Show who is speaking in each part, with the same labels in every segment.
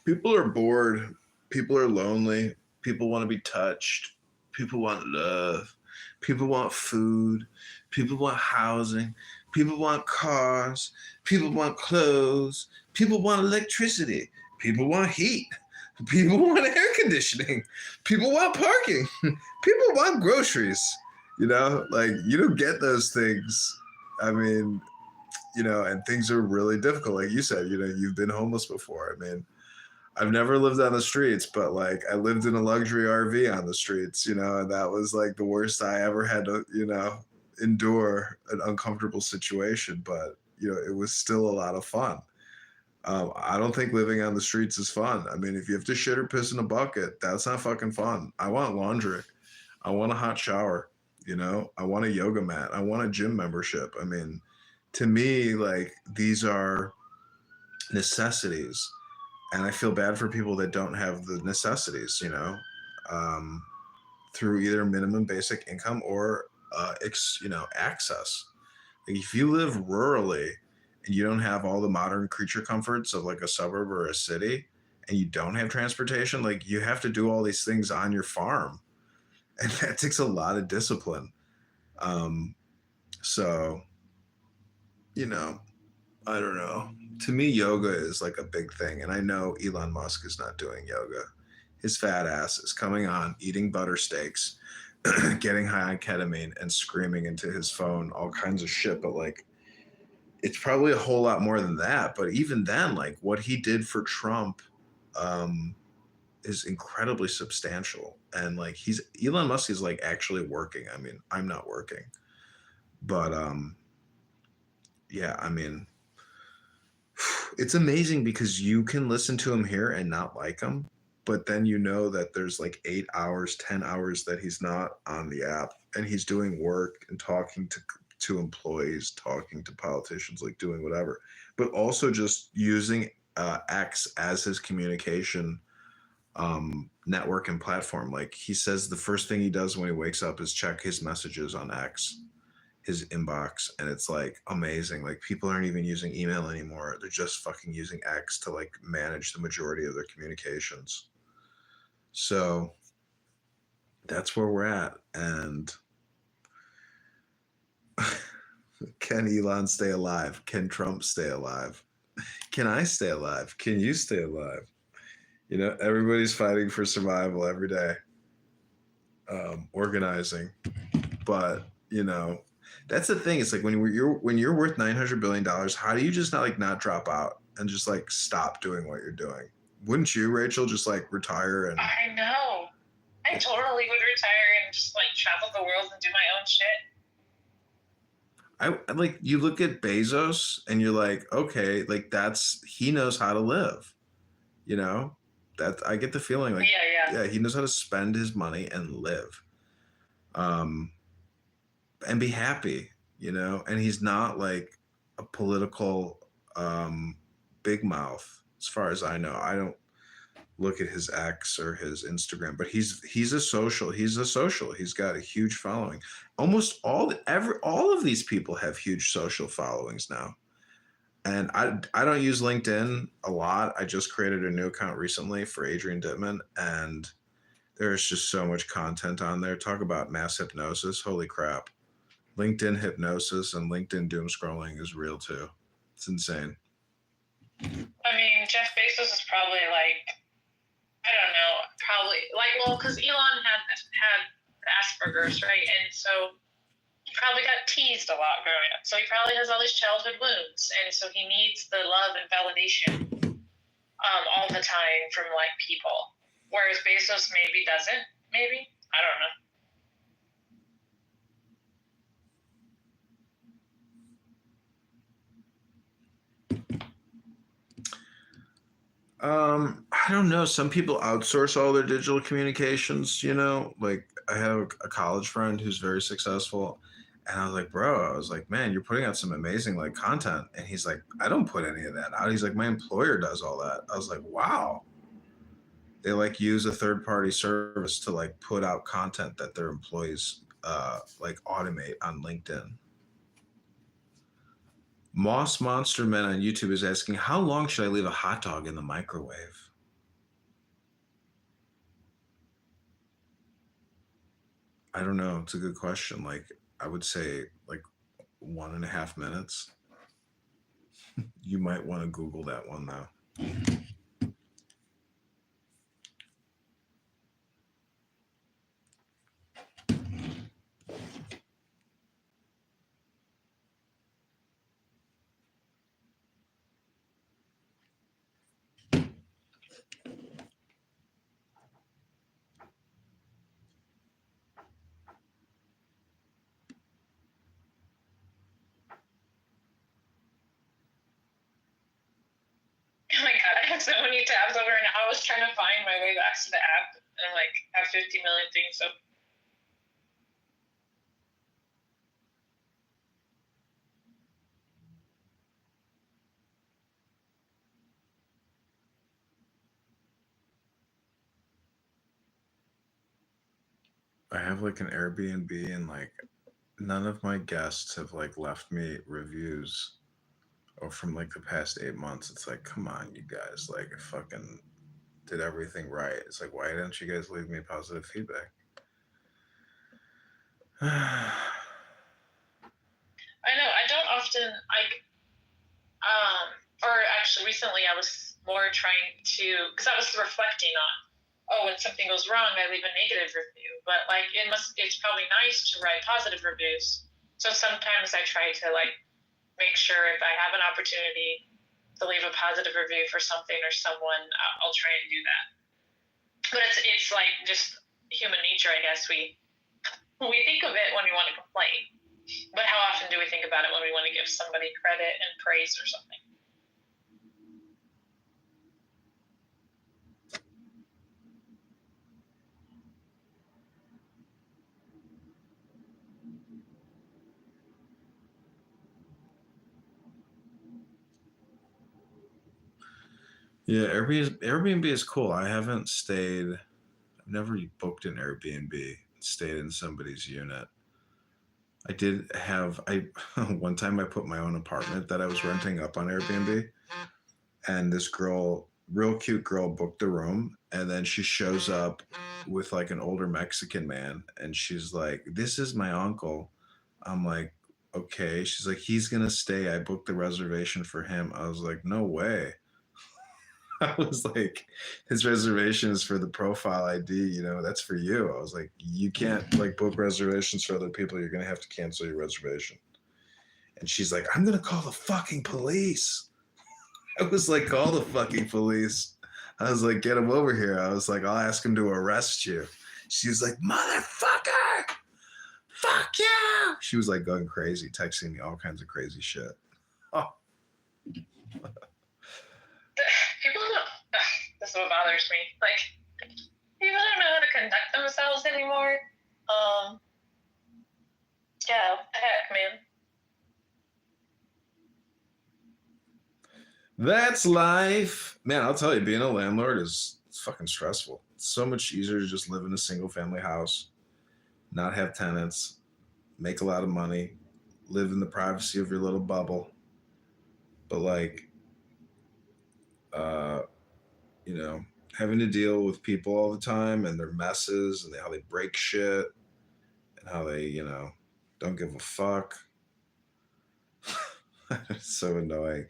Speaker 1: People are bored. People are lonely. People want to be touched. People want love. People want food. People want housing. People want cars. People want clothes. People want electricity. People want heat. People want air conditioning. People want parking. People want groceries. Like you don't get those things. I mean, and things are really difficult. Like you said, you've been homeless before. I mean, I've never lived on the streets, but like I lived in a luxury RV on the streets, and that was like the worst I ever had to, endure an uncomfortable situation. But, it was still a lot of fun. I don't think living on the streets is fun. I mean, if you have to shit or piss in a bucket, that's not fucking fun. I want laundry. I want a hot shower. I want a yoga mat. I want a gym membership. I mean, to me, like these are necessities, and I feel bad for people that don't have the necessities, um, through either minimum basic income or, access. Like if you live rurally and you don't have all the modern creature comforts of like a suburb or a city, and you don't have transportation, like you have to do all these things on your farm, and that takes a lot of discipline. Um, so, you know, I don't know. To me, yoga is like a big thing, and I know Elon Musk is not doing yoga. His fat ass is coming on, eating butter steaks, getting high on ketamine, and screaming into his phone all kinds of shit. But like, it's probably a whole lot more than that. But even then, like what he did for Trump, um, is incredibly substantial. And like Elon Musk is like actually working. I mean, I'm not working, but yeah, I mean, it's amazing because you can listen to him here and not like him, but then you know that there's like 8 hours, 10 hours that he's not on the app, and he's doing work and talking to employees, talking to politicians, like doing whatever, but also just using X as his communication network and platform. Like he says the first thing he does when he wakes up is check his messages on X, his inbox, and it's like amazing. Like people aren't even using email anymore, they're just fucking using X to like manage the majority of their communications. So that's where we're at. And can Elon stay alive? Can Trump stay alive? Can I stay alive? Can you stay alive? Everybody's fighting for survival every day, organizing. But that's the thing. It's like when you're worth $900 billion, how do you just not drop out and just like stop doing what you're doing? Wouldn't you, Rachel, just like retire and?
Speaker 2: I know. I totally would retire and just like travel the world and do my own shit.
Speaker 1: I like you look at Bezos and you're like, okay, like he knows how to live. That I get the feeling like
Speaker 2: yeah,
Speaker 1: he knows how to spend his money and live. Um, and be happy, and he's not like a political big mouth as far as I know. I don't look at his X or his Instagram, but he's a social. He's got a huge following. Almost all of these people have huge social followings now. And I don't use LinkedIn a lot. I just created a new account recently for Adrian Dittman, and there's just so much content on there. Talk about mass hypnosis. Holy crap. LinkedIn hypnosis and LinkedIn doom scrolling is real too. It's insane.
Speaker 2: I mean, Jeff Bezos is probably like, I don't know, probably like, well, because Elon had Asperger's, right? And so he probably got teased a lot growing up. So he probably has all these childhood wounds, and so he needs the love and validation all the time from like people. Whereas Bezos maybe doesn't. Maybe, I don't know.
Speaker 1: I don't know. Some people outsource all their digital communications, like I have a college friend who's very successful, and I was like, bro, man, you're putting out some amazing like content. And he's like, I don't put any of that out. He's like, my employer does all that. I was like, wow. They like use a third party service to like put out content that their employees like automate on LinkedIn. Moss Monster Men on YouTube is asking, how long should I leave a hot dog in the microwave? I don't know. It's a good question. Like, I would say like 1.5 minutes. You might want to Google that one though.
Speaker 2: Oh my god, I have so many tabs over, and I was trying to find my way back to the app, and like have 50 million things. So
Speaker 1: I have like an Airbnb and like none of my guests have like left me reviews or from like the past 8 months. It's like, come on, you guys, like I fucking did everything right. It's like, why didn't you guys leave me positive feedback?
Speaker 2: I know I don't often like or actually recently I was more trying to, because I was reflecting on, oh, when something goes wrong I leave a negative review, but like it's probably nice to write positive reviews. So sometimes I try to like make sure if I have an opportunity to leave a positive review for something or someone, I'll try and do that. But it's like just human nature, I guess. We think of it when we want to complain, but how often do we think about it when we want to give somebody credit and praise or something?
Speaker 1: Yeah, Airbnb is cool. I haven't stayed. I've never booked an Airbnb. Stayed in somebody's unit. I did have I one time I put my own apartment that I was renting up on Airbnb, and this girl, real cute girl, booked the room, and then she shows up with like an older Mexican man, and she's like, "This is my uncle." I'm like, "Okay." She's like, "He's gonna stay. I booked the reservation for him." I was like, "No way." I was like, his reservation is for the profile ID, that's for you. I was like, you can't like book reservations for other people. You're gonna have to cancel your reservation. And she's like, I'm gonna call the fucking police. I was like, call the fucking police. I was like, get him over here. I was like, I'll ask him to arrest you. She's like, motherfucker, fuck you. She was like going crazy, texting me all kinds of crazy shit. Oh,
Speaker 2: People don't. This is what bothers me. Like people don't know how to conduct themselves anymore. Yeah, what the heck, man.
Speaker 1: that's life. Man, I'll tell you, being a landlord is fucking stressful. It's so much easier to just live in a single family house, not have tenants, make a lot of money, live in the privacy of your little bubble. But like, uh, you know, having to deal with people all the time and their messes and how they break shit and how they, don't give a fuck. It's so annoying.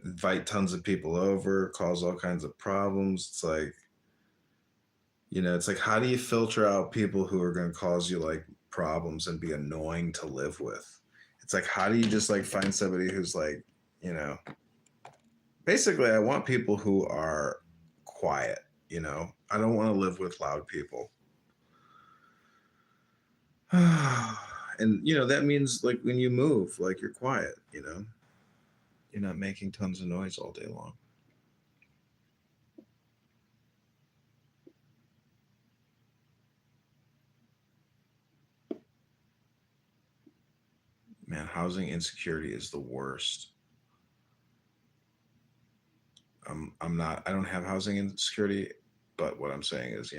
Speaker 1: Invite tons of people over, cause all kinds of problems. It's like, it's like, how do you filter out people who are going to cause you like problems and be annoying to live with? It's like, how do you just like find somebody who's like, you know, basically, I want people who are quiet, I don't want to live with loud people. And, that means like when you move, like you're quiet, you're not making tons of noise all day long. Man, housing insecurity is the worst. I don't have housing insecurity, but what I'm saying is,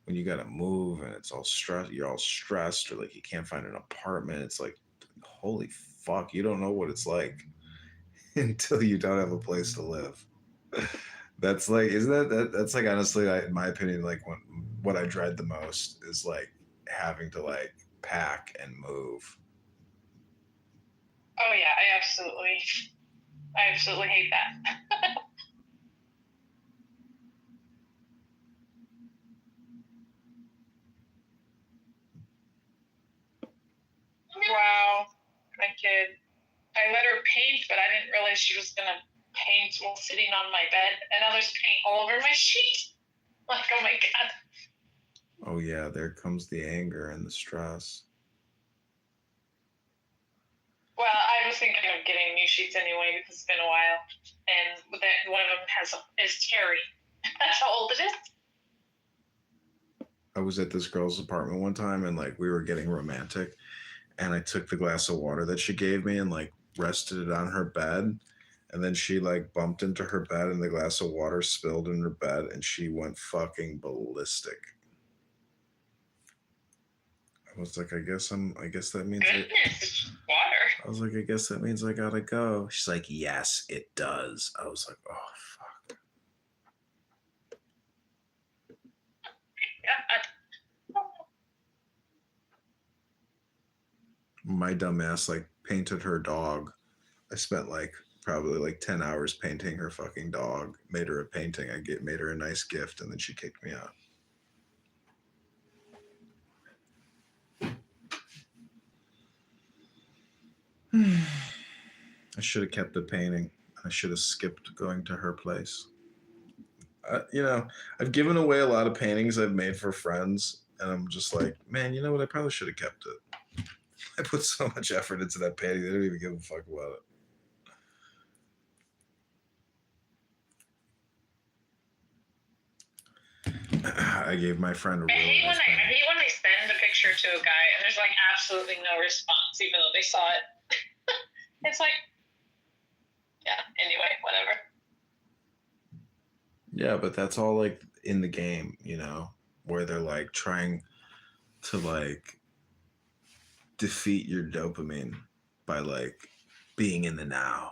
Speaker 1: when you gotta move and it's all stress, you're all stressed, or like you can't find an apartment. It's like, holy fuck, you don't know what it's like until you don't have a place to live. That's like, isn't that's like honestly, in my opinion, like what I dread the most is like having to like pack and move.
Speaker 2: Oh yeah, I absolutely hate that. Wow, my kid. I let her paint, but I didn't realize she was gonna paint while sitting on my bed, and now there's paint all over my sheet. Like, oh my god.
Speaker 1: Oh yeah, there comes the anger and the stress.
Speaker 2: Well, I was thinking of getting new sheets anyway because it's been a while, and that one of them is Terry. That's how old it is.
Speaker 1: I was at this girl's apartment one time and like we were getting romantic, and I took the glass of water that she gave me and like rested it on her bed, and then she like bumped into her bed and the glass of water spilled in her bed and she went fucking ballistic. I was like, I guess that means
Speaker 2: Goodness, water.
Speaker 1: I was like, I guess that means I gotta go. She's like, yes, it does. I was like, oh fuck.
Speaker 2: God.
Speaker 1: My dumb ass like painted her dog. I spent like probably like 10 hours painting her fucking dog. Made her a painting. Made her a nice gift, and then she kicked me out. I should have kept the painting. I should have skipped going to her place. I've given away a lot of paintings I've made for friends, and I'm just like, man, you know what? I probably should have kept it. I put so much effort into that painting. They don't even give a fuck about it. I gave my friend a
Speaker 2: I
Speaker 1: really
Speaker 2: hate
Speaker 1: nice
Speaker 2: when
Speaker 1: painting.
Speaker 2: I hate when I send a picture to a guy and there's like absolutely no response, even though they saw it. It's like, yeah. Anyway, whatever.
Speaker 1: Yeah, but that's all like in the game, where they're like trying to like defeat your dopamine by like being in the now.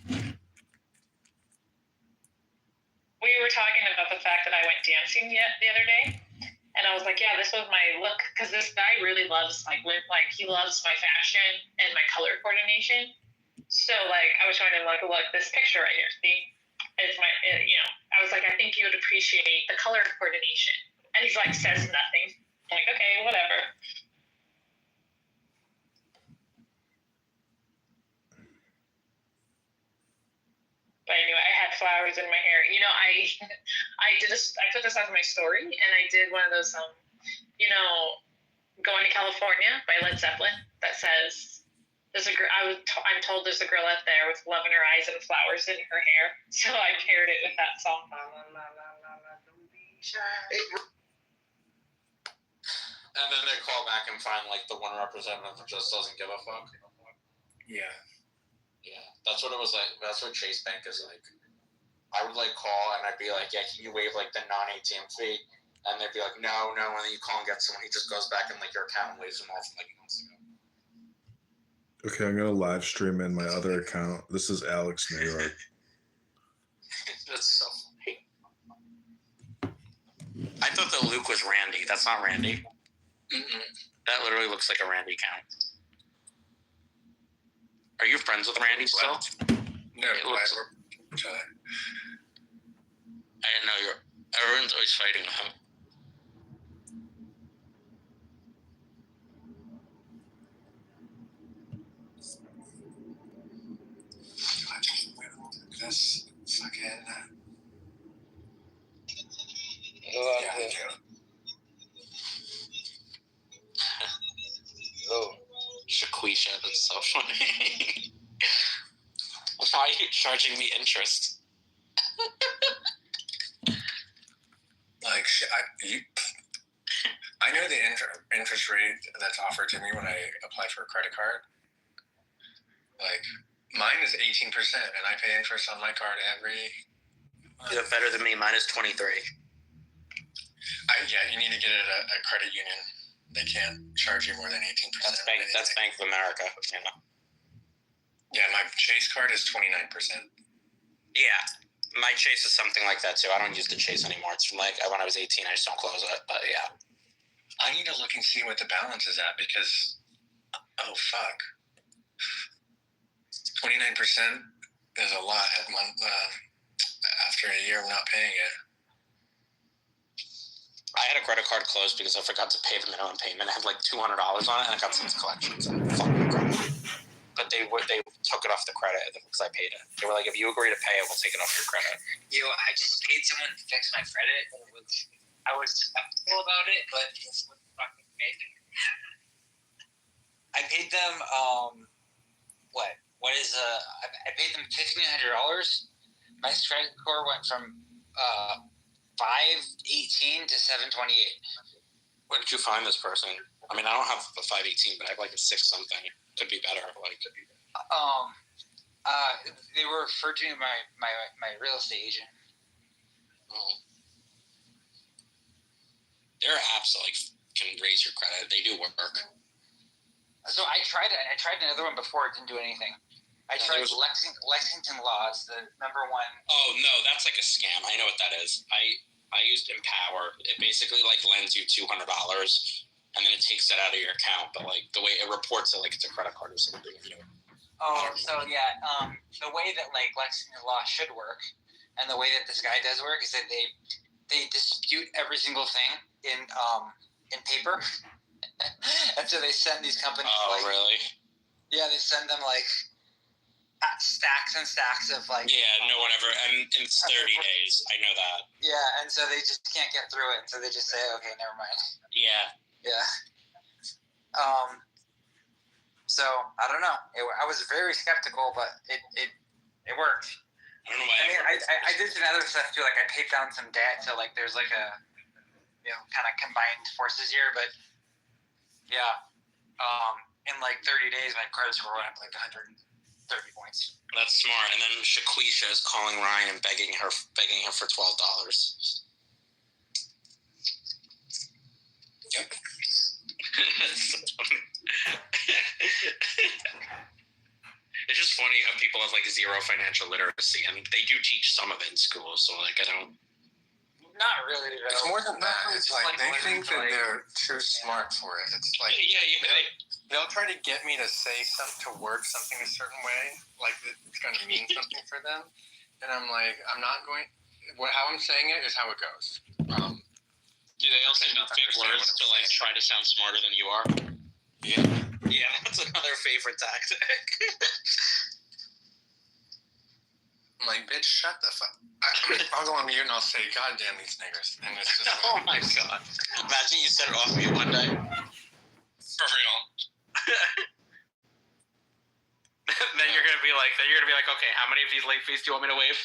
Speaker 2: We were talking about the fact that I went dancing the other day, and I was like, yeah, this was my look, because this guy really loves he loves my fashion and my color coordination. So like I was showing him like, look, this picture right here, see, it's I was like, I think you would appreciate the color coordination, and he's like, says nothing. I'm like, okay, whatever. But anyway, I had flowers in my hair. I put this on my story, and I did one of those, Going to California by Led Zeppelin that says, there's a girl, I'm told there's a girl out there with love in her eyes and flowers in her hair. So I paired it with that song.
Speaker 3: And then they call back and find like the one representative who just doesn't give a fuck.
Speaker 4: Yeah.
Speaker 3: Yeah, that's what it was like. That's what Chase Bank is like. I would like call and I'd be like, yeah, can you waive like the non-ATM fee? And they'd be like, no. And then you call and get someone, he just goes back in like your account and waives them off like months ago.
Speaker 1: Okay, I'm gonna live stream in my other account. This is Alex New York.
Speaker 3: That's so funny. I thought that Luke was Randy. That's not Randy. Mm-mm. That literally looks like a Randy account. Are you friends with Randy still?
Speaker 4: No,
Speaker 3: It looks-
Speaker 4: each other.
Speaker 3: I didn't know everyone's always fighting with him.
Speaker 4: This fucking.
Speaker 5: Yeah. Oh.
Speaker 3: Shaquisha, that's so funny. Why are you charging me interest?
Speaker 4: Like, I know the interest rate that's offered to me when I apply for a credit card. Like, mine is 18%, and I pay interest on my card every month.
Speaker 3: You're better than me. Mine is 23.
Speaker 4: You need to get it at a credit union. They can't charge you more than 18%.
Speaker 3: That's Bank of America.
Speaker 4: Yeah, my Chase card is 29%.
Speaker 3: Yeah. My Chase is something like that too. I don't use the Chase anymore. It's from like when I was 18. I just don't close it. But yeah,
Speaker 4: I need to look and see what the balance is at because, oh fuck, 29% is a lot at month after a year of not paying it.
Speaker 3: I had a credit card closed because I forgot to pay the minimum payment. I had like $200 on it, and I got some collections. But they took it off the credit because I paid it. They were like, if you agree to pay it, we'll take it off your credit.
Speaker 5: I just paid someone to fix my credit. I was skeptical about it, but it's what fucking made it. I paid them, I paid them $1,500. My credit score went from 518 to 728.
Speaker 3: Where did you find this person? I mean, I don't have a 518, but I have like a 6 something. Could be better.
Speaker 5: They were referred to me by my real estate agent.
Speaker 3: Oh. There are apps that like can raise your credit. They do work.
Speaker 5: So I tried it. I tried another one before. It didn't do anything. I tried Lexington Laws, the number one.
Speaker 3: Oh no, that's like a scam. I know what that is. I used Empower. It basically like lends you $200, and then it takes that out of your account. But like the way it reports it, like it's a credit card or something.
Speaker 5: Oh, so yeah. The way that like Lexington Law should work, and the way that this guy does work is that they dispute every single thing in paper, and so they send these companies.
Speaker 3: Oh, really?
Speaker 5: Yeah, they send them like stacks and stacks of like.
Speaker 3: Yeah, no one ever, and it's 30 days. I know that.
Speaker 5: Yeah, and so they just can't get through it, and so they just say, okay, never mind.
Speaker 3: Yeah.
Speaker 5: Yeah. So I don't know. I was very skeptical, but it worked.
Speaker 3: I don't know why.
Speaker 5: I mean, I did some other stuff too. Like I paid down some debt, so like there's like a kind of combined forces here. But yeah, in like 30 days, my credit score went up like 130 points.
Speaker 3: That's smart. And then Shaquisha is calling Ryan and begging him for $12.
Speaker 5: Yep.
Speaker 3: It's just funny how people have like zero financial literacy, and they do teach some of it in school. So like, I don't.
Speaker 5: Not really.
Speaker 4: It's more than that. It's like they think that they're too smart for it. It's like they'll try to get me to say something, to word something a certain way, like it's going to mean something for them, and I'm like, I'm not going. How I'm saying it is how it goes.
Speaker 3: Do they also use big words to like try to sound smarter than you are?
Speaker 4: Yeah.
Speaker 3: Yeah, that's another favorite tactic.
Speaker 4: I'm like, bitch, shut the fuck. I'll go on mute and I'll say, God damn these niggers. And it's just
Speaker 3: Oh my god. Imagine you said it off mute one day.
Speaker 4: for real.
Speaker 3: Then you're gonna be like, okay, how many of these late fees do you want me to waive?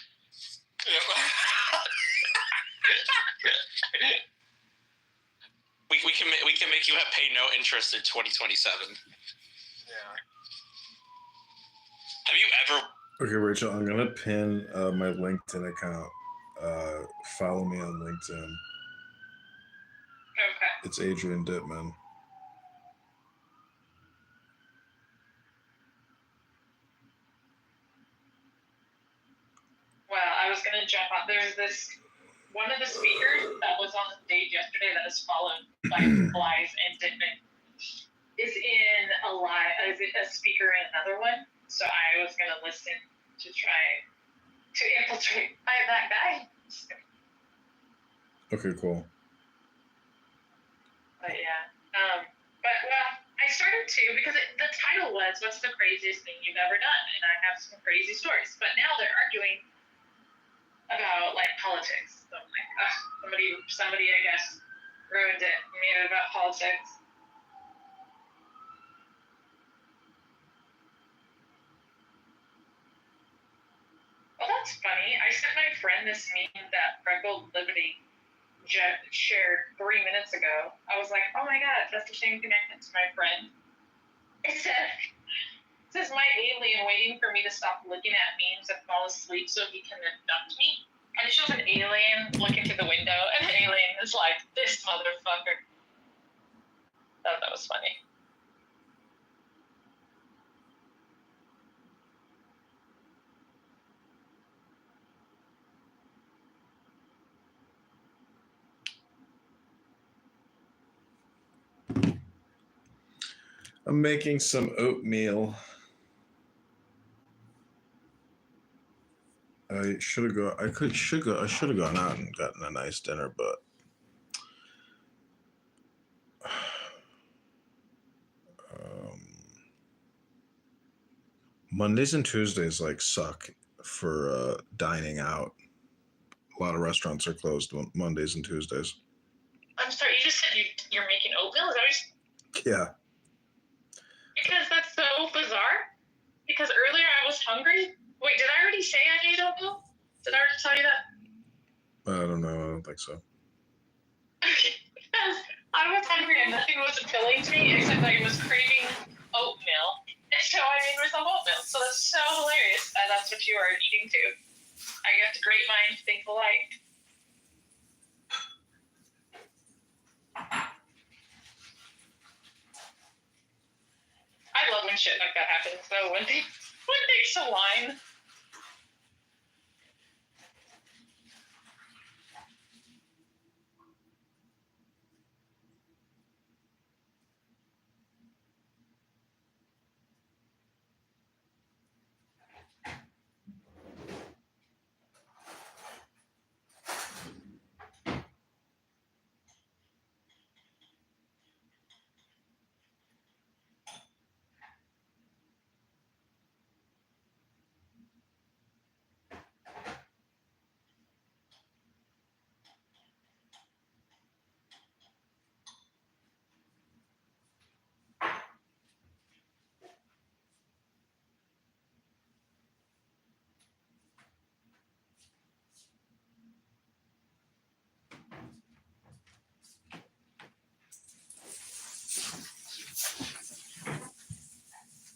Speaker 3: We can make you have pay no interest in 2027.
Speaker 4: Yeah.
Speaker 3: Have you ever?
Speaker 1: Okay, Rachel, I'm gonna pin my LinkedIn account. Follow me on LinkedIn.
Speaker 2: Okay.
Speaker 1: It's Adrian Dittman.
Speaker 2: Well, I was gonna jump on. There's this one of the speakers that was on the stage yesterday that is followed by Blythe and Dittman is a speaker in another one. So I was gonna listen to try to infiltrate that guy.
Speaker 1: Okay, cool.
Speaker 2: But yeah, I started to because the title was "What's the craziest thing you've ever done?" and I have some crazy stories. But now they're arguing about like politics. So I'm like, somebody I guess ruined it, made it about politics. Well, that's funny. I sent my friend this meme that Freckled Liberty shared 3 minutes ago. I was like, oh my god, that's the same thing I sent to my friend. It says my alien waiting for me to stop looking at memes and fall asleep so he can abduct me. And it shows an alien looking through the window, and the alien is like, this motherfucker. Thought that was funny.
Speaker 1: I'm making some oatmeal. I should have gone. I should have gone out and gotten a nice dinner, but Mondays and Tuesdays like suck for dining out. A lot of restaurants are closed on Mondays and Tuesdays.
Speaker 2: I'm sorry, you just said you're making oatmeal? Is that what
Speaker 1: Yeah.
Speaker 2: because that's so bizarre? Because earlier I was hungry. Wait, did I already say I made oatmeal? Did I already tell you that?
Speaker 1: I don't know. I don't think so.
Speaker 2: Okay, because I was hungry and nothing was appealing to me except I was craving oatmeal. And so I made myself oatmeal. So that's so hilarious. And that's what you are eating too. I guess great minds think alike. I love when shit like that happens though. When they align.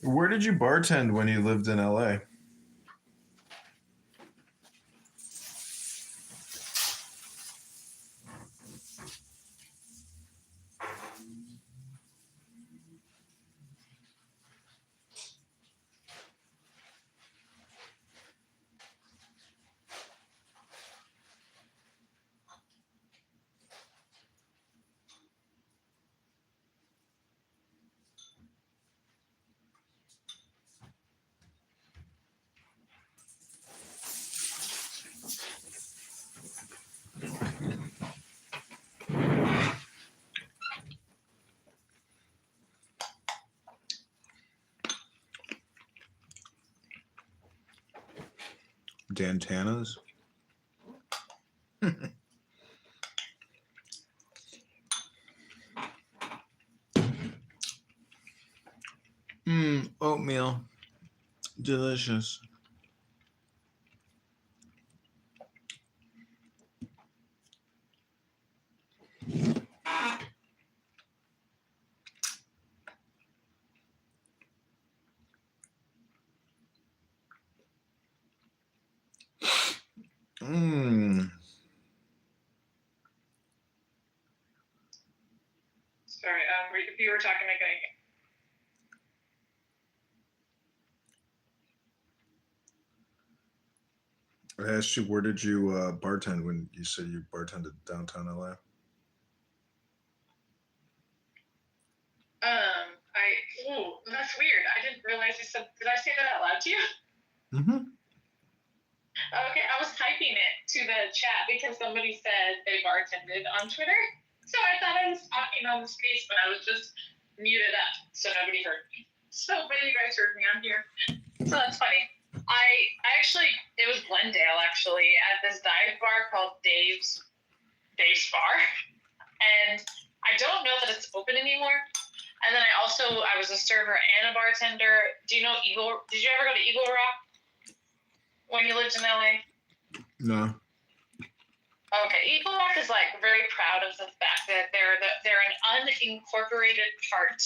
Speaker 1: Where did you bartend when you lived in LA? Dantana's? Oatmeal. Delicious.
Speaker 2: Sorry, if you were talking, I couldn't hear.
Speaker 1: I asked you, where did you bartend when you said you bartended downtown LA?
Speaker 2: That's weird. I didn't realize you said. Did I say that out loud to you?
Speaker 1: Mm-hmm.
Speaker 2: Okay, I was typing it to the chat because somebody said they bartended on Twitter. So I thought I was talking on the space, but I was just muted up, so nobody heard me. So, but you guys heard me on here. So that's funny. I actually, it was Glendale actually at this dive bar called Dave's Bar, and I don't know that it's open anymore. And then I was a server and a bartender. Do you know Eagle? Did you ever go to Eagle Rock when you lived in LA?
Speaker 1: No.
Speaker 2: Okay, Eagle Rock is like very proud of the fact that they're an unincorporated part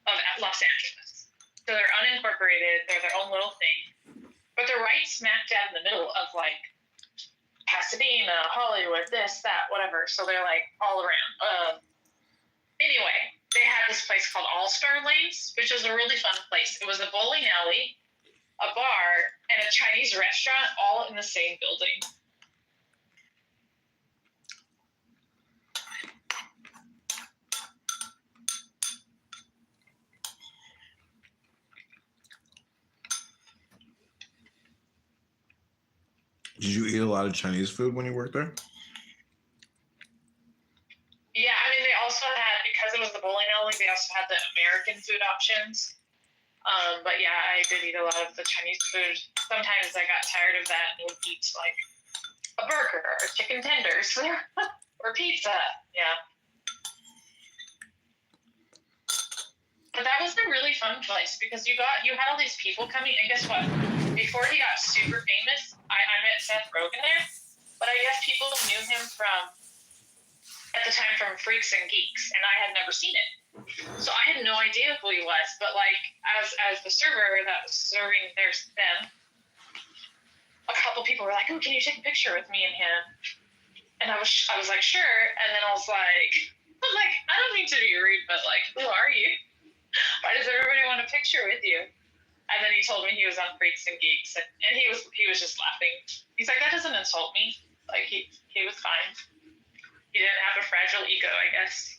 Speaker 2: of Los Angeles. So they're unincorporated. They're their own little thing, but they're right smack dab in the middle of like Pasadena, Hollywood, this, that, whatever. So they're like all around. Anyway, they had this place called All Star Lanes, which was a really fun place. It was a bowling alley, a bar, and a Chinese restaurant all in the same building.
Speaker 1: Did you eat a lot of Chinese food when you worked there?
Speaker 2: Yeah, I mean, they also had, because it was the bowling alley, they also had the American food options. But yeah, I did eat a lot of the Chinese food. Sometimes I got tired of that and would eat like a burger or chicken tenders or pizza. Yeah. But that was a really fun place because you had all these people coming, and guess what? Before he got super famous, I met Seth Rogen there, but I guess people knew him at the time from Freaks and Geeks, and I had never seen it. So I had no idea who he was, but like as the server that was serving them, a couple people were like, "Oh, can you take a picture with me and him?" And I was like, "Sure." And then I was like, I don't mean to be rude, but like, who are you? Why does everybody want a picture with you? And then he told me he was on Freaks and Geeks, and he was just laughing. He's like, that doesn't insult me. Like he was fine. He didn't have a fragile ego, I guess.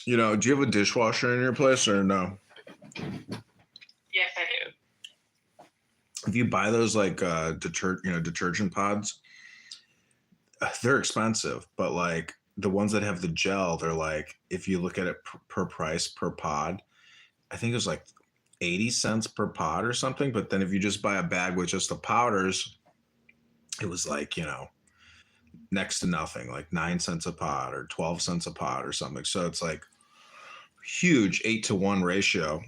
Speaker 1: You know, do you have a dishwasher in your place or no?
Speaker 2: Yes, I do.
Speaker 1: If you buy those like detergent pods, they're expensive, but like the ones that have the gel, they're like, if you look at it per price per pod, I think it was like 80 cents per pod or something. But then if you just buy a bag with just the powders, it was like, next to nothing, like 9 cents a pod or 12 cents a pod or something. So it's like huge 8-to-1 ratio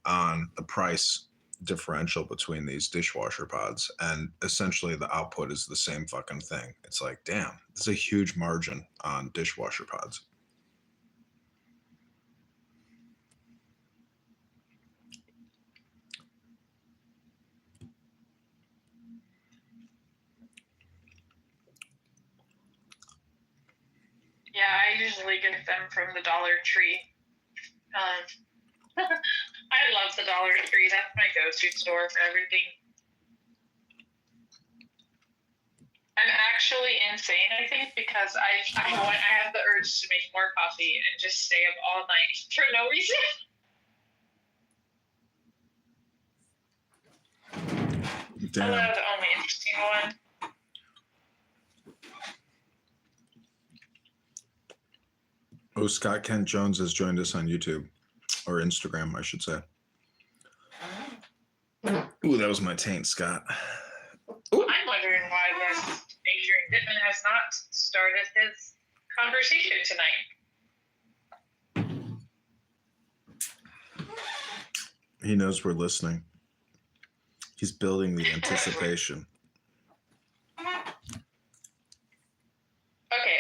Speaker 1: on the price differential between these dishwasher pods, and essentially the output is the same fucking thing. It's like, damn, it's a huge margin on dishwasher pods.
Speaker 2: Yeah, I usually get them from the Dollar Tree. I love the Dollar Tree. That's my go-to store for everything. I'm actually insane, I think, because I have the urge to make more coffee and just stay up all night for no reason.
Speaker 1: Damn.
Speaker 2: Hello, the only interesting one.
Speaker 1: Oh, Scott Kent Jones has joined us on YouTube, or Instagram, I should say. Ooh, that was my taint, Scott.
Speaker 2: I'm wondering why this Adrian Pittman has not started his conversation tonight.
Speaker 1: He knows we're listening. He's building the anticipation.
Speaker 2: Okay,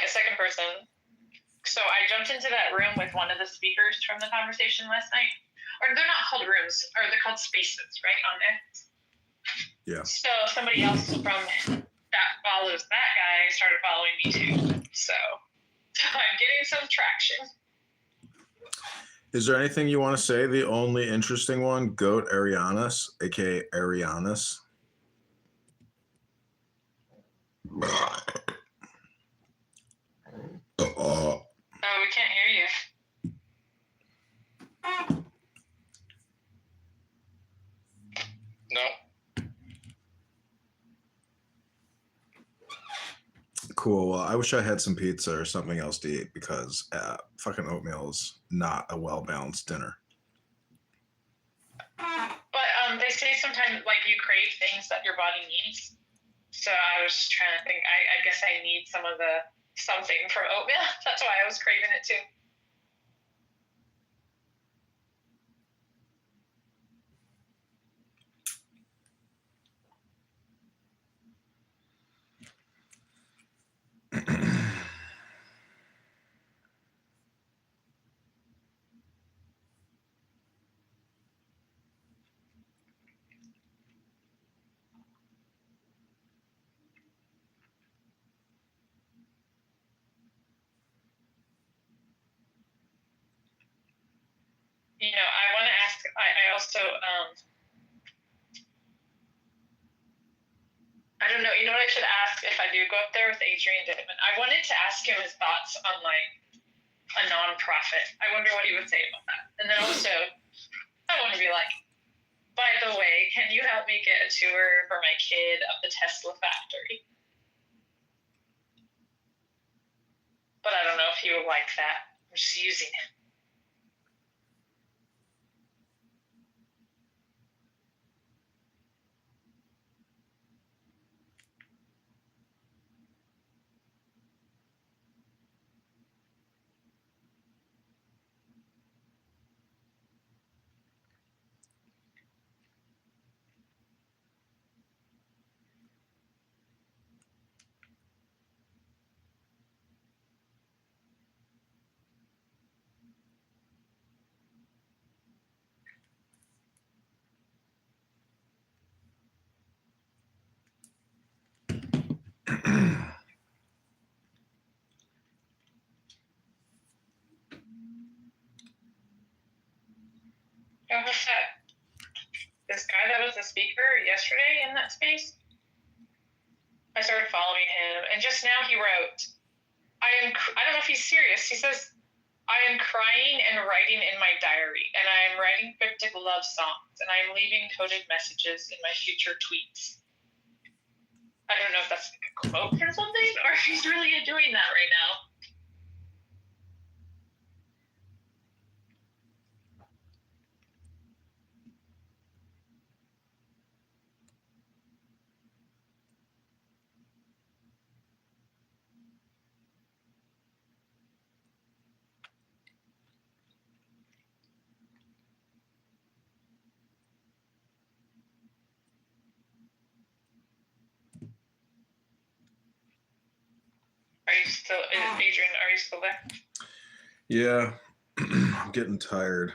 Speaker 2: a second person. So I jumped into that room with one of the speakers from the conversation last night. Or they're not called rooms, or they're called spaces, right, on there?
Speaker 1: Yeah.
Speaker 2: So somebody else from that follows that guy started following me too. So I'm getting some traction.
Speaker 1: Is there anything you want to say? The only interesting one, Goat Arianis, aka Arianis.
Speaker 2: Oh, we can't hear you.
Speaker 3: No.
Speaker 1: Cool. Well, I wish I had some pizza or something else to eat because fucking oatmeal is not a well-balanced dinner.
Speaker 2: But they say sometimes like you crave things that your body needs. So I was just trying to think. I guess I need something from oatmeal. That's why I was craving it too. also I don't know. You know what I should ask if I do go up there with Adrian Dittman? I wanted to ask him his thoughts on like a nonprofit. I wonder what he would say about that. And then also, I want to be like, by the way, can you help me get a tour for my kid of the Tesla factory? But I don't know if he would like that. I'm just using it. Oh, what's that? This guy that was the speaker yesterday in that space? I started following him, and just now he wrote, I don't know if he's serious. He says, I am crying and writing in my diary, and I am writing cryptic love songs, and I am leaving coded messages in my future tweets. I don't know if that's like a quote or something, or if he's really doing that right now. Are you still, Adrian, are you still there?
Speaker 1: Yeah, I'm getting tired.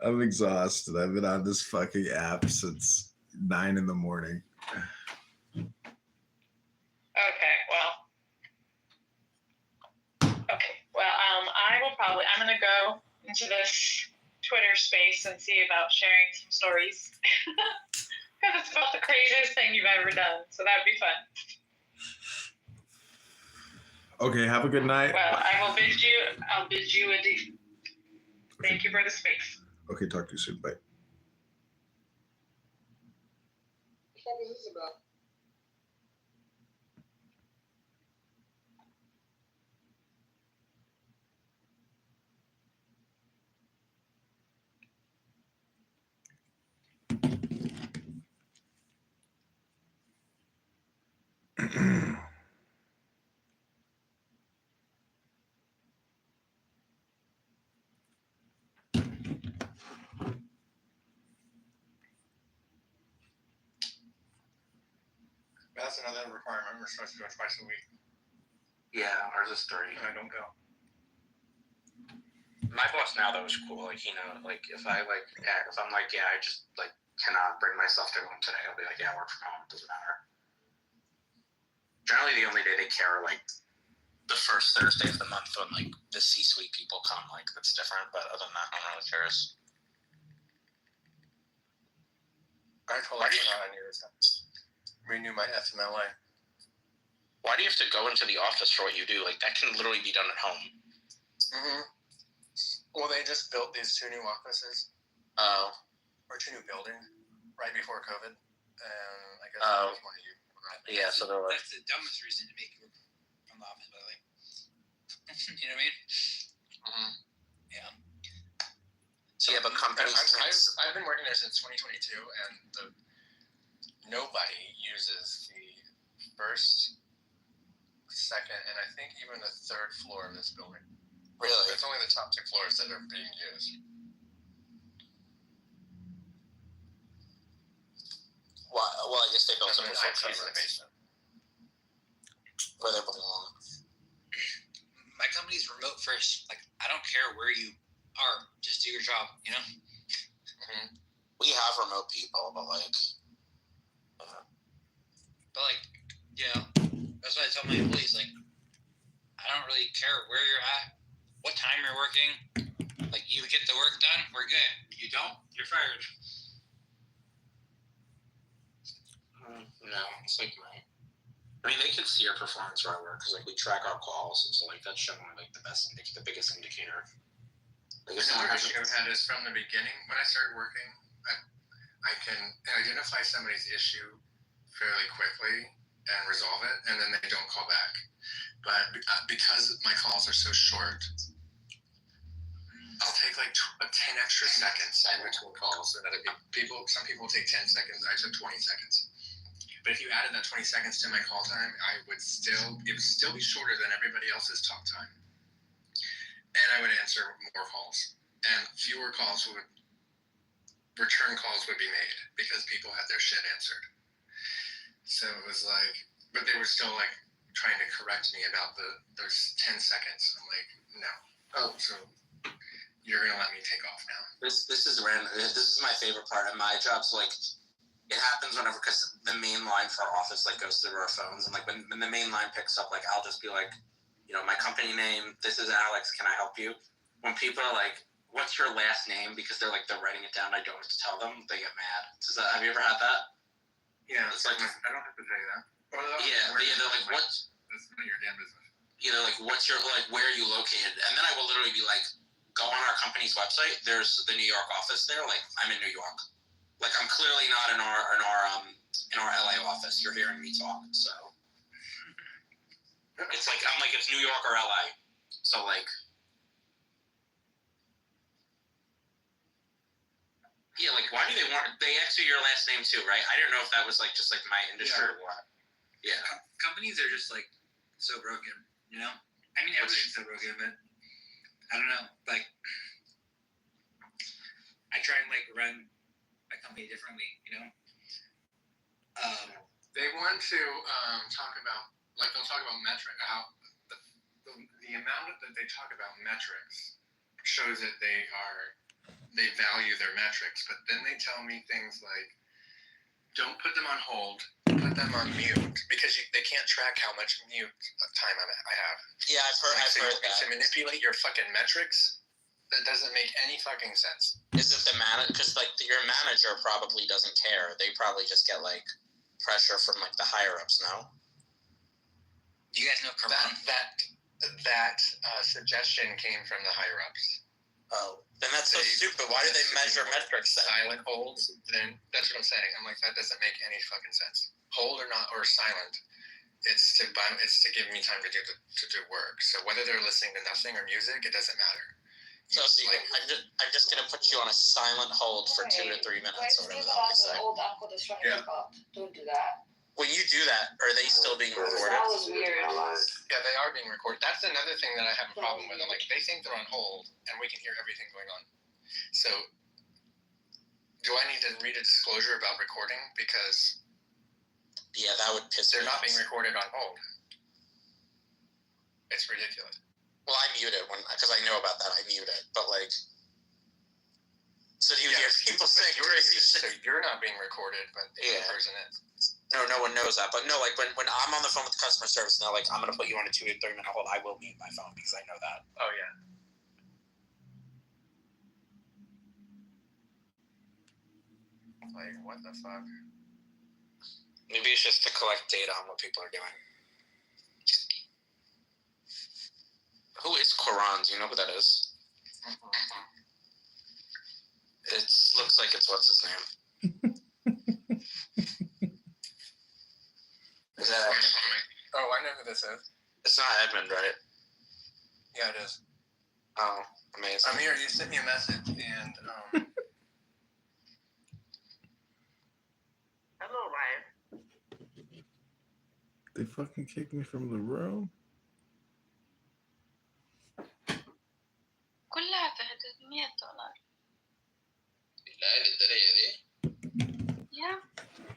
Speaker 1: I'm exhausted. I've been on this fucking app since 9 a.m.
Speaker 2: Okay, well, I'm going to go into this Twitter space and see about sharing some stories. Because it's about the craziest thing you've ever done, so that would be fun.
Speaker 1: Okay, have a good night.
Speaker 2: Well, I'll bid you adieu. Thank you for the space.
Speaker 1: Okay, talk to you soon. Bye.
Speaker 3: What was this about?
Speaker 4: That's another requirement. We're supposed to go twice a week.
Speaker 3: Yeah, ours is 3.
Speaker 4: And I don't go.
Speaker 3: My boss now though is cool. Like, you know, like if I'm like, yeah, I just like cannot bring myself to go in today, I'll be like, yeah, work from home, doesn't matter. Generally, the only day they care are like the first Thursday of the month when like the C-suite people come. Like that's different, but other than that, no one really cares.
Speaker 4: I told her on yours. Renew my FMLA.
Speaker 3: Why do you have to go into the office for what you do? Like that can literally be done at home.
Speaker 4: Mm-hmm. Well, they just built these 2 new offices.
Speaker 3: Oh.
Speaker 4: Or 2 new buildings right before COVID. And I guess
Speaker 3: Oh.
Speaker 4: one of you.
Speaker 3: Yeah, so they're like.
Speaker 5: That's the dumbest reason to make you work from the office, by the way. You know what I mean?
Speaker 3: Mm-hmm.
Speaker 5: Yeah.
Speaker 3: So yeah, but companies.
Speaker 4: I've been working there since 2022, and nobody uses the first, second, and I think even the 3rd floor of this building.
Speaker 3: Really?
Speaker 4: It's only the top 2 floors that are being used.
Speaker 3: Well, I guess they built
Speaker 4: And
Speaker 3: some
Speaker 4: then
Speaker 3: full
Speaker 4: IT's in the
Speaker 3: coverage
Speaker 4: basement.
Speaker 3: where they belong.
Speaker 5: My company's remote first. Like, I don't care where you are. Just do your job, you know?
Speaker 3: Mm-hmm. We have remote people, but like.
Speaker 5: But, like, you know, that's why I tell my employees, like, I don't really care where you're at, what time you're working. Like, you get the work done, we're good. You don't, you're fired.
Speaker 3: No, it's like, I mean, they can see our performance where I work because like we track our calls, and so like that's generally like the biggest indicator. Like if someone
Speaker 4: Another
Speaker 3: has
Speaker 4: issue I've had is from the beginning when I started working, I can identify somebody's issue fairly quickly and resolve it, and then they don't call back. But because my calls are so short, I'll take like 10 extra seconds in between calls. And some people take 10 seconds. I took 20 seconds. But if you added that 20 seconds to my call time, it would still be shorter than everybody else's talk time. And I would answer more calls, and return calls would be made because people had their shit answered. So it was like, but they were still like trying to correct me about those 10 seconds. I'm like, no. Oh, so you're gonna let me take off now?
Speaker 3: This is random. This is my favorite part of my job. So like, it happens whenever, because the main line for our office like goes through our phones, and like when the main line picks up, like I'll just be like, you know, my company name. This is Alex. Can I help you? When people are like, "What's your last name?" because they're writing it down, I don't have to tell them. They get mad. Have you ever had that?
Speaker 4: Yeah,
Speaker 3: It's like,
Speaker 4: I don't have to tell you that.
Speaker 3: yeah, they're like, what?
Speaker 4: That's none of your damn business.
Speaker 3: You know, like, what's your, like, where are you located? And then I will literally be like, go on our company's website. There's the New York office there. Like, I'm in New York. Like, I'm clearly not in our LA office. You're hearing me talk, so it's like I'm like, it's New York or LA. So like, yeah, like, why do they ask you your last name too, right? I didn't know if that was like just like my industry or what. Yeah.
Speaker 5: Companies are just like so broken, you know? I mean, everything's so broken, but I don't know. Like, I try and like run my company differently, you know?
Speaker 4: They want to talk about, like, they'll talk about metric, how the amount that they talk about metrics shows that they value their metrics, but then they tell me things like, don't put them on hold, put them on mute, because they can't track how much mute time I have.
Speaker 3: Yeah, I've heard that.
Speaker 4: To manipulate your fucking metrics, that doesn't make any fucking sense.
Speaker 3: Is it the manager? Because like your manager probably doesn't care. They probably just get like pressure from like the higher ups. No.
Speaker 5: Do you guys know Karan?
Speaker 4: That suggestion came from the higher ups.
Speaker 3: Oh, then that's so stupid. Why do they measure metrics then?
Speaker 4: Silent holds, then that's what I'm saying. I'm like, that doesn't make any fucking sense. Hold or not, or silent. It's to give me time to do work. So whether they're listening to nothing or music, it doesn't matter.
Speaker 3: So see, I'm just gonna put you on a silent hold for 2 to 3 minutes or whatever they say.
Speaker 4: Yeah.
Speaker 6: Don't do that.
Speaker 3: When you do that, are they still being recorded?
Speaker 6: That was weird.
Speaker 4: Yeah, they are being recorded. That's another thing that I have a problem with. I'm like, they think they're on hold, and we can hear everything going on. So, do I need to read a disclosure about recording? Because
Speaker 3: Yeah, that would piss
Speaker 4: they're
Speaker 3: me
Speaker 4: not
Speaker 3: off.
Speaker 4: being recorded on hold. It's ridiculous.
Speaker 3: Well, I mute it because I know about that. I mute it, but like, so do you hear people saying crazy
Speaker 4: So
Speaker 3: shit?
Speaker 4: you're not being recorded, but the
Speaker 3: Yeah.
Speaker 4: other person is.
Speaker 3: No one knows that. But no, like when I'm on the phone with customer service and they're like, I'm gonna put you on a 2 to 3 minute hold, I will mute my phone because I know that.
Speaker 4: Oh yeah. Like, what the fuck?
Speaker 3: Maybe it's just to collect data on what people are doing. Who is Quran? Do you know who that is? It looks like it's what's his name. Is that Edmund?
Speaker 4: Oh, I know who this is.
Speaker 3: It's not Edmund, right?
Speaker 4: Yeah, it is.
Speaker 3: Oh, amazing.
Speaker 4: Amir, you sent me a message, and
Speaker 6: Hello, Ryan.
Speaker 1: They fucking kicked me from the room.
Speaker 2: كلها تهدد $100.
Speaker 3: لا للدرجة دي؟
Speaker 2: يا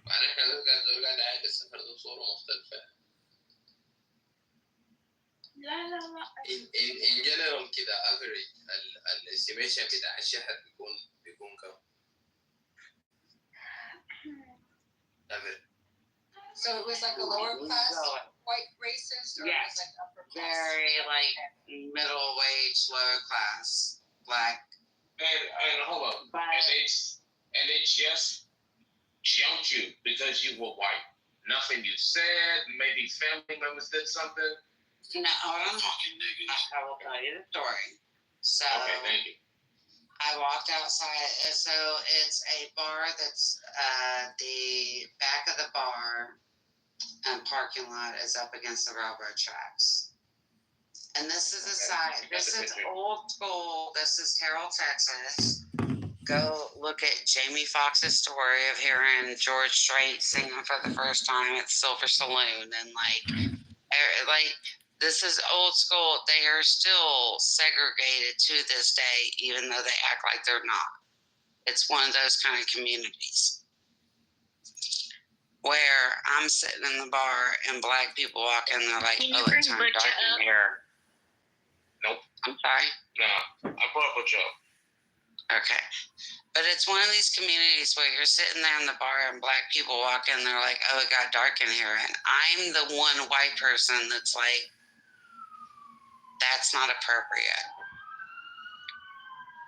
Speaker 3: معنى احنا نرجع نعيد السفر ده بصورة مختلفة.
Speaker 2: لا
Speaker 3: In general كده average الاستيميشن بتاع الشهر بيكون كم؟ average.
Speaker 7: So it was like a lower class white racist, or it
Speaker 6: Yes.
Speaker 7: was like upper class?
Speaker 6: Very like middle wage, lower class.
Speaker 8: black.
Speaker 9: And hold up.
Speaker 8: But
Speaker 9: And they just jumped you because you were white. Nothing you said. Maybe family members did something.
Speaker 8: no, I will tell you the story. So
Speaker 9: Okay, thank you.
Speaker 8: I walked outside. So it's a bar that's the back of the bar and parking lot is up against the railroad tracks. And this is a side. This is old school. This is Terrell, Texas. Go look at Jamie Foxx's story of hearing George Strait singing for the first time at Silver Saloon, and like this is old school. They are still segregated to this day, even though they act like they're not. It's one of those kind of communities where I'm sitting in the bar and black people walk in. They're like,
Speaker 2: Can you
Speaker 8: "Oh,
Speaker 2: bring
Speaker 8: it turned
Speaker 2: Butcher
Speaker 8: dark
Speaker 2: up?
Speaker 8: in here."
Speaker 9: Nope.
Speaker 8: I'm sorry.
Speaker 9: Nah, I brought Butcher up.
Speaker 8: Okay. But it's one of these communities where you're sitting there in the bar and black people walk in, they're like, "Oh, it got dark in here." And I'm the one white person that's like, that's not appropriate.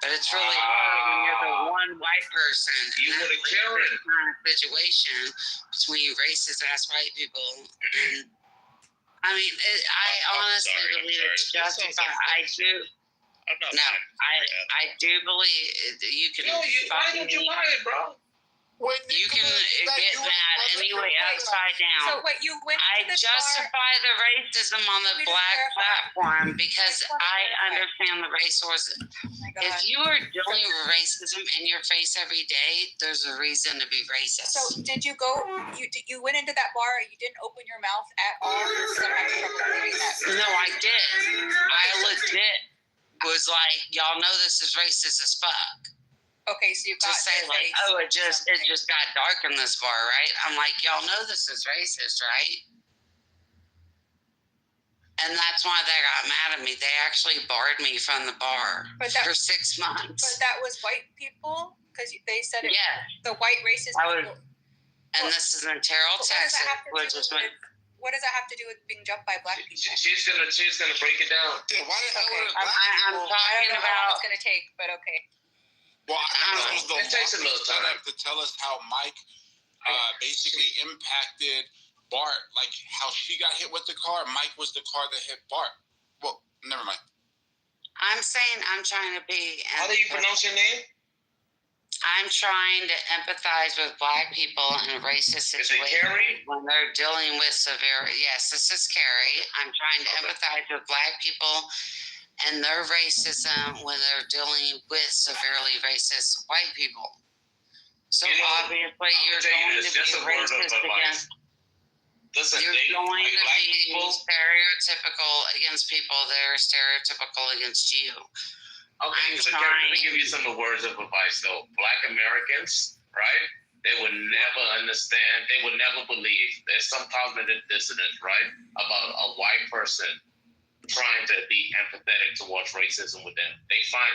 Speaker 8: But it's really hard when you're the one white person.
Speaker 9: You
Speaker 8: and
Speaker 9: were the
Speaker 8: that
Speaker 9: Karen.
Speaker 8: leads to this kind of situation between racist ass white people. And I mean, I honestly
Speaker 9: sorry,
Speaker 8: believe
Speaker 9: I'm
Speaker 8: it's
Speaker 9: sorry. This sounds
Speaker 8: justified.
Speaker 9: like
Speaker 8: I do.
Speaker 9: I'm not
Speaker 8: No,
Speaker 9: lying.
Speaker 8: I do believe you can.
Speaker 9: No, why don't you lie it, bro?
Speaker 8: You can get mad anyway upside down.
Speaker 7: So wait, you went
Speaker 8: I
Speaker 7: to this bar?
Speaker 8: justify the racism on the
Speaker 7: Let me just
Speaker 8: black
Speaker 7: clarify.
Speaker 8: platform because
Speaker 7: I just wanna
Speaker 8: I
Speaker 7: clarify.
Speaker 8: understand the race wars.
Speaker 7: Oh my God.
Speaker 8: If you are dealing with racism in your face every day, there's a reason to be racist.
Speaker 7: So did you go? You went into that bar? You didn't open your mouth at all? Because I'm having trouble believing that.
Speaker 8: No, I did. I legit was like, y'all know this is racist as fuck.
Speaker 7: Okay, so you got
Speaker 8: To say
Speaker 7: your
Speaker 8: like,
Speaker 7: face
Speaker 8: oh, it just got dark in this bar, right? I'm like, y'all know this is racist, right? And that's why they got mad at me. They actually barred me from the bar
Speaker 7: But that-
Speaker 8: for 6 months.
Speaker 7: But that was white people? Because they said it.
Speaker 8: Yeah,
Speaker 7: The white racist
Speaker 8: I was-
Speaker 7: people.
Speaker 8: and this is in Terrell,
Speaker 7: But what does
Speaker 8: Texas,
Speaker 7: that have to
Speaker 8: which
Speaker 7: do
Speaker 8: is
Speaker 7: with? What does that have to do with being jumped by black people?
Speaker 9: She's gonna break it down.
Speaker 4: Yeah, why the hell
Speaker 7: Okay.
Speaker 4: would
Speaker 8: I'm
Speaker 4: black
Speaker 8: talking
Speaker 4: people?
Speaker 7: I don't know how long
Speaker 8: about.
Speaker 7: it's gonna take, but okay.
Speaker 4: Well, this was the
Speaker 9: It takes a little
Speaker 4: longest set
Speaker 9: time.
Speaker 4: up to tell us how Mike basically impacted Bart, like how she got hit with the car. Mike was the car that hit Bart. Well, never mind.
Speaker 8: I'm saying I'm trying to be.
Speaker 9: How do you pronounce your name?
Speaker 8: I'm trying to empathize with black people in racist
Speaker 9: Is it
Speaker 8: situations
Speaker 9: Carrie?
Speaker 8: when they're dealing with severe. Yes, this is Carrie. I'm trying to empathize with black people and their racism when they're dealing with severely racist white people. So
Speaker 9: You know,
Speaker 8: obviously
Speaker 9: I'm
Speaker 8: you're
Speaker 9: gonna tell you
Speaker 8: going
Speaker 9: this,
Speaker 8: to be
Speaker 9: just a word of
Speaker 8: racist
Speaker 9: advice.
Speaker 8: against.
Speaker 9: Listen,
Speaker 8: You're
Speaker 9: they,
Speaker 8: going
Speaker 9: like
Speaker 8: to
Speaker 9: black
Speaker 8: be
Speaker 9: people.
Speaker 8: stereotypical against people that are stereotypical against you.
Speaker 9: Okay,
Speaker 8: I'm
Speaker 9: so Karen, let me
Speaker 8: trying.
Speaker 9: give you some of the words of advice though. Black Americans, right? They would never understand, they would never believe there's some cognitive dissonance, right? About a white person trying to be empathetic towards racism with them. They find